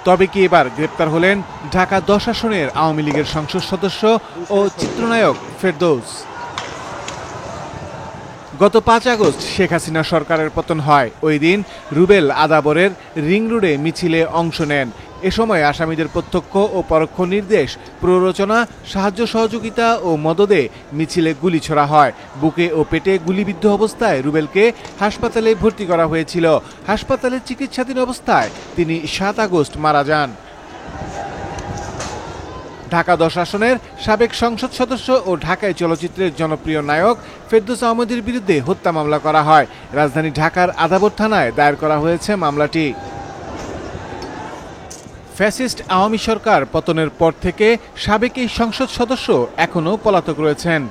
তবে কি এবার গ্রেপ্তার হলেন ঢাকা 10 আসনের আওয়ামী লীগের সংসদ সদস্য ও চিত্রনায়ক ফেরদৌস। গত 5 আগস্ট শেখ হাসিনা সরকারের পতন হয়। ওই দিন রুবেল আদাবরের রিং রোডে মিছিলে অংশ নেন। এ সময় আসামিদের প্রত্যক্ষ ও পরোক্ষ নির্দেশ, প্ররোচনা, সাহায্য সহযোগিতা ও মদদে মিছিলে গুলি ছোড়া হয়। বুকে ও পেটে গুলিবিদ্ধ অবস্থায় রুবেলকে হাসপাতালে ভর্তি করা হয়েছিল। হাসপাতালে চিকিৎসাধীন অবস্থায় তিনি 7 আগস্ট মারা যান। ঢাকা 10 আসনের সাবেক সংসদ সদস্য ও ঢাকায় চলচ্চিত্রের জনপ্রিয় নায়ক ফেরদৌস আহমেদের বিরুদ্ধে হত্যা মামলা করা হয়। রাজধানী ঢাকার আদাবর থানায় দায়ের করা হয়েছে মামলাটি। ফ্যাসিস্ট আওয়ামী সরকার পতনের পর থেকে সাবেক এই সংসদ সদস্য এখনও পলাতক রয়েছেন।